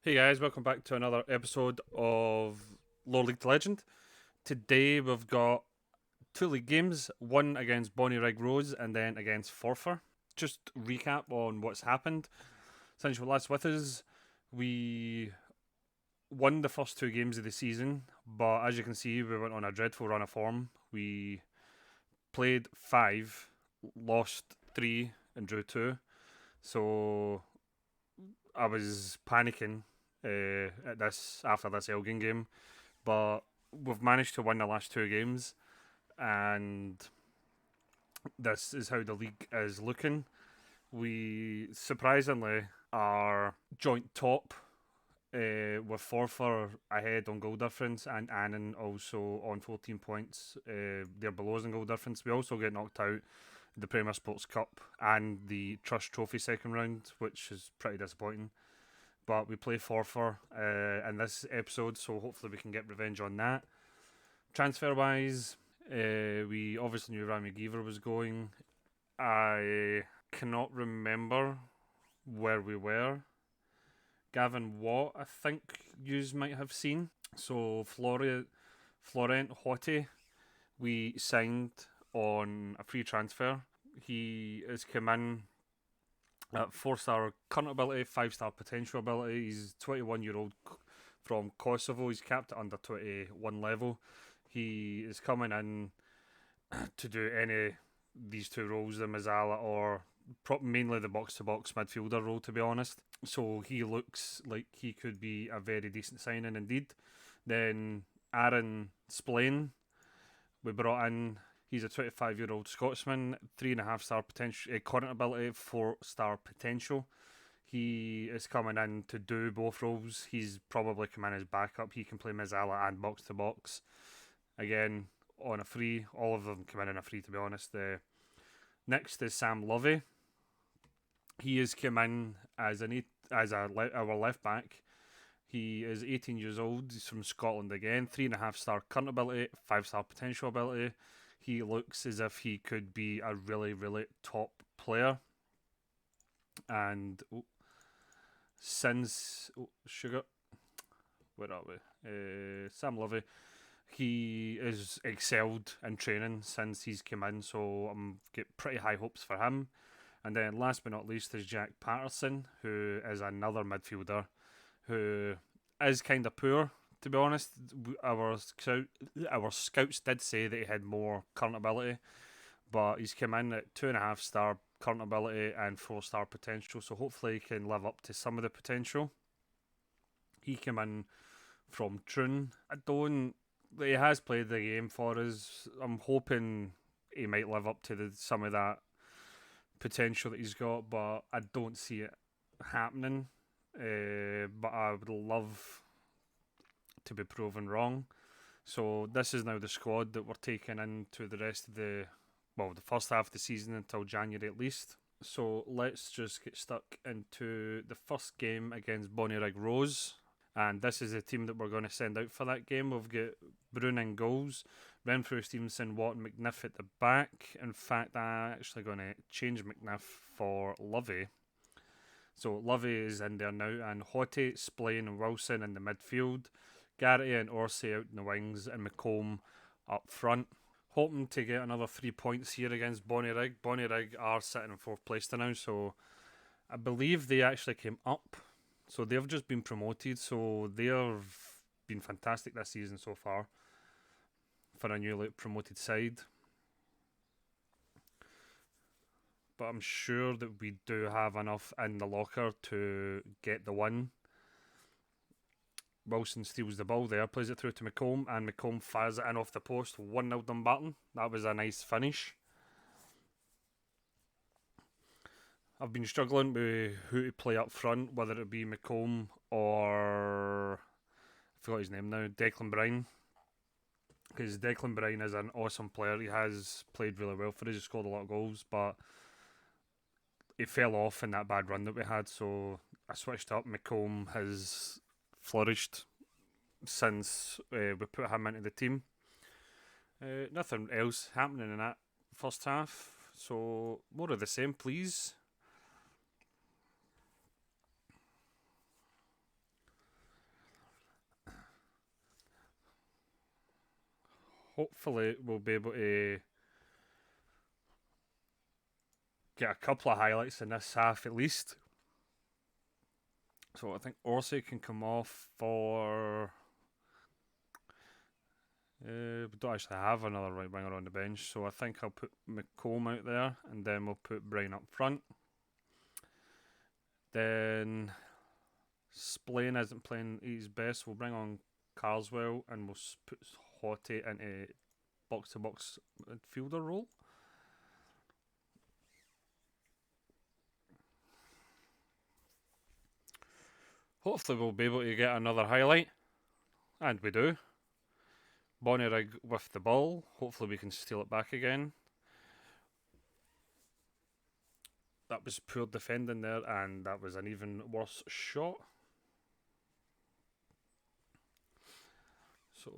Hey guys, welcome back to another episode of Lore League to Legend. Today we've got two league games, one against Bonnie Rig Rose and then against Forfar. Just recap on what's happened. Since you were last with us, we won the first two games of the season, but as you can see, we went on a dreadful run of form. We played five, lost three, and drew two. So I was panicking at this after this Elgin game, but we've managed to win the last two games, and this is how the league is looking. We surprisingly are joint top with Forfar ahead on goal difference, and Annan also on 14 points. They're below us in goal difference. We also get knocked out the Premier Sports Cup and the Trust Trophy second round, which is pretty disappointing. But we play Forfar in this episode, so hopefully we can get revenge on that. Transfer wise, we obviously knew Rami Giever was going. I cannot remember where we were. Gavin Watt, I think you might have seen. So Florent Hotte, we signed on a free transfer. He has come in at 4-star current ability, 5-star potential ability. He's 21-year-old from Kosovo. He's capped at under 21 level. He is coming in to do any these two roles, the Mazzala or mainly the box-to-box midfielder role, to be honest. So he looks like he could be a very decent signing indeed. Then Aaron Splain, we brought in. He's a 25-year-old Scotsman, 3.5-star potential, current ability, 4-star potential. He is coming in to do both roles. He's probably come in as backup. He can play Mazzala and box to box. Again, on a free. All of them come in on a free, to be honest. Next is Sam Lovey. He has come in as our left back. He is 18 years old. He's from Scotland again. 3.5-star current ability, 5-star potential ability. He looks as if he could be a really, really top player. And since Sugar, where are we? Sam Lovey. He is excelled in training since he's come in, so I'm get pretty high hopes for him. And then last but not least is Jack Patterson, who is another midfielder who is kind of poor, to be honest. Our scouts did say that he had more current ability, but he's come in at 2.5-star current ability and 4-star potential, so hopefully he can live up to some of the potential. He came in from Troon. I don't. He has played the game for us. I'm hoping he might live up to some of that potential that he's got, but I don't see it happening. But I would love to be proven wrong. So this is now the squad that we're taking into the rest of the first half of the season until January at least. So let's just get stuck into the first game against Bonnie Rig Rose. And this is the team that we're going to send out for that game. We've got Brun in goals, Renfrew, Stevenson, Watt, and McNiff at the back. In fact, I'm actually going to change McNiff for Lovey. So Lovey is in there now, and Hotte, Splain, and Wilson in the midfield. Garrity and Orsay out in the wings, and McComb up front. Hoping to get another 3 points here against Bonnie Rig. Bonnie Rig are sitting in fourth place now, so I believe they actually came up. So they've just been promoted, so they've been fantastic this season so far for a newly promoted side. But I'm sure that we do have enough in the locker to get the win. Wilson steals the ball there, plays it through to McComb, and McComb fires it in off the post. 1-0 Dumbarton. That was a nice finish. I've been struggling with who to play up front, whether it be McComb or I forgot his name now, Declan Bryan. Because Declan Bryan is an awesome player. He has played really well for us. He scored a lot of goals, but he fell off in that bad run that we had. So I switched up. McComb has flourished since we put him into the team. Nothing else happening in that first half. So more of the same, please. hopefully we'll be able to get a couple of highlights in this half at least. So I think Orsay can come off for. We don't actually have another right winger on the bench, so I think I'll put McComb out there, and then we'll put Bryan up front. Then Splain isn't playing his best. We'll bring on Carswell, and we'll put Hottie into box-to-box midfielder role. Hopefully we'll be able to get another highlight, and we do. Bonnyrigg with the ball. Hopefully we can steal it back again. That was poor defending there, and that was an even worse shot. So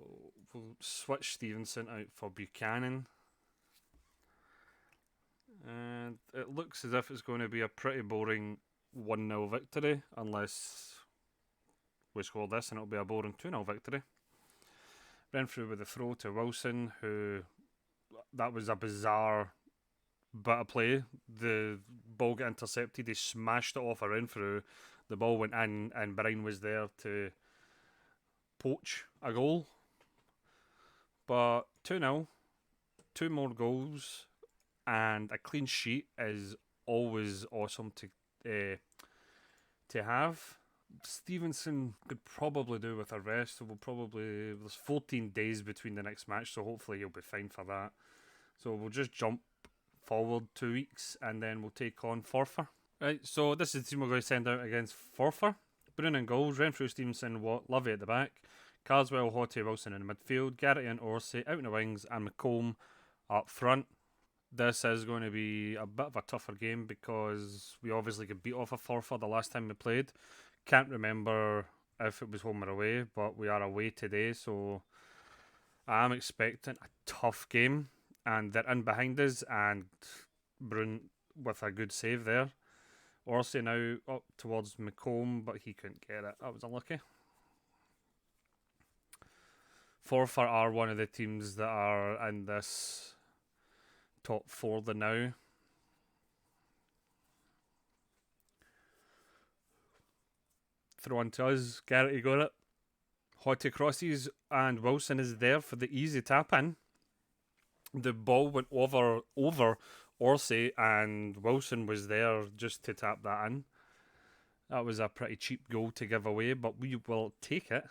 we'll switch Stevenson out for Buchanan. And it looks as if it's going to be a pretty boring 1-0 victory, unless we score this and it'll be a boring 2-0 victory. Renfrew with the throw to Wilson, who, that was a bizarre bit of play. The ball got intercepted, he smashed it off a Renfrew, the ball went in, and Bryan was there to poach a goal. But 2-0, 2 more goals, and a clean sheet is always awesome to have. Stevenson could probably do with a rest, so there's 14 days between the next match, so hopefully he'll be fine for that. So we'll just jump forward 2 weeks, and then we'll take on Forfar. Right, so this is the team we're going to send out against Forfar. Bruin in goals, Renfrew, Stevenson, Lovey at the back, Carswell, Hottie, Wilson in the midfield, Garrity and Orsay out in the wings, and McComb up front. This is going to be a bit of a tougher game because we obviously got beat off of Forfar the last time we played. Can't remember if it was home or away, but we are away today, so I'm expecting a tough game. And they're in behind us, and Bruin with a good save there. Orsay now up towards McComb, but he couldn't get it. That was unlucky. Forfar are one of the teams that are in this top 4 the now. Throw on to us. Garrity got it. Hottie crosses, and Wilson is there for the easy tap in. The ball went over Orsay, and Wilson was there just to tap that in. That was a pretty cheap goal to give away, but we will take it.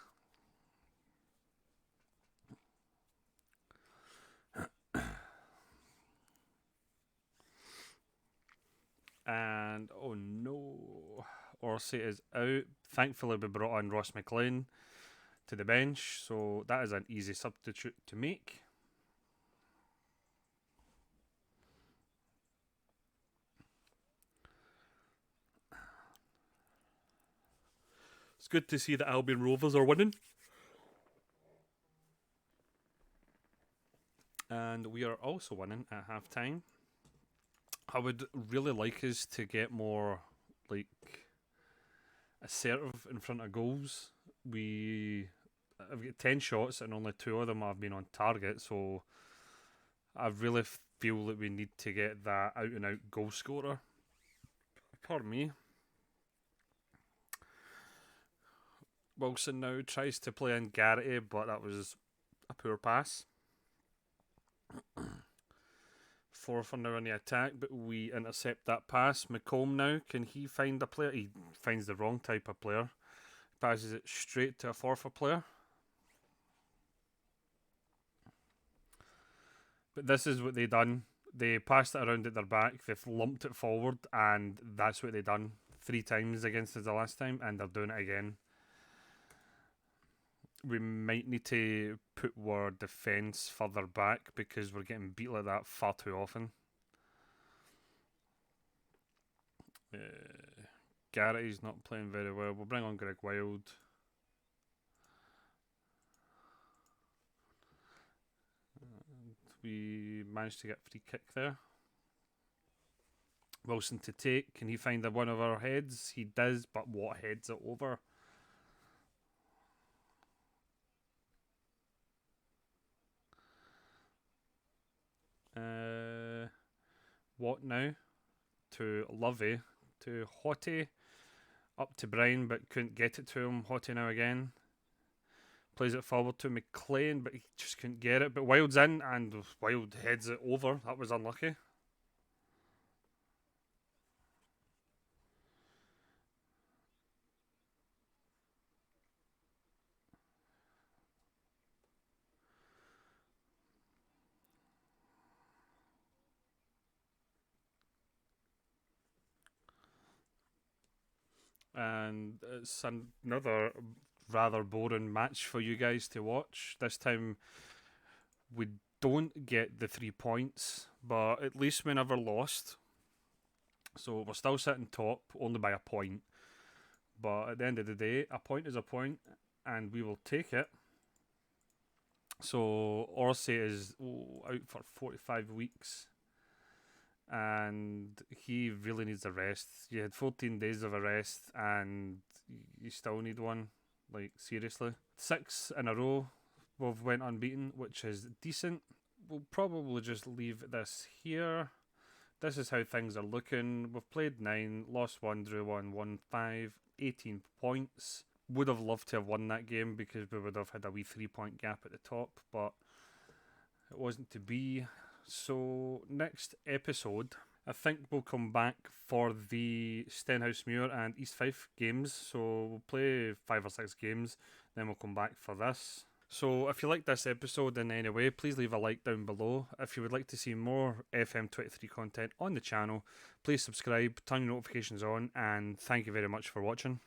And oh no, Orsay is out. Thankfully we brought on Ross McLean to the bench, so that is an easy substitute to make. It's good to see that Albion Rovers are winning. And we are also winning at half time. I would really like us to get more assertive in front of goals. I've got 10 shots and only 2 of them have been on target, so I really feel that we need to get that out and out goal scorer. Pardon me. Wilson now tries to play in Garrity, but that was a poor pass. Forfar now on the attack, but we intercept that pass. McComb now, can he find a player? He finds the wrong type of player. Passes it straight to a Forfar player. But this is what they done. They passed it around at their back, they've lumped it forward, and that's what they done 3 times against us the last time, and they're doing it again. We might need to put our defence further back because we're getting beat like that far too often. Garrity's not playing very well. We'll bring on Greg Wild. And we managed to get a free kick there. Wilson to take. Can he find one of our heads? He does, but what heads it over? What now? To Lovey. To Hottie. Up to Brian, but couldn't get it to him. Hottie now again. Plays it forward to McLean, but he just couldn't get it. But Wild's in, and Wild heads it over. That was unlucky. And it's another rather boring match for you guys to watch. This time we don't get the 3 points, but at least we never lost. So we're still sitting top, only by a point. But at the end of the day, a point is a point, and we will take it. So Orsay is out for 45 weeks, and he really needs a rest. You had 14 days of a rest, and you still need one. Like, seriously. 6 in a row we've went unbeaten, which is decent. We'll probably just leave this here. This is how things are looking. We've played 9, lost 1, drew 1, won 5, 18 points. Would have loved to have won that game because we would have had a wee 3-point gap at the top, but it wasn't to be. So next episode, I think we'll come back for the Stenhousemuir and East Fife games. So we'll play 5 or 6 games, then we'll come back for this. So if you like this episode in any way, please leave a like down below. If you would like to see more FM23 content on the channel, please subscribe, turn your notifications on, and thank you very much for watching.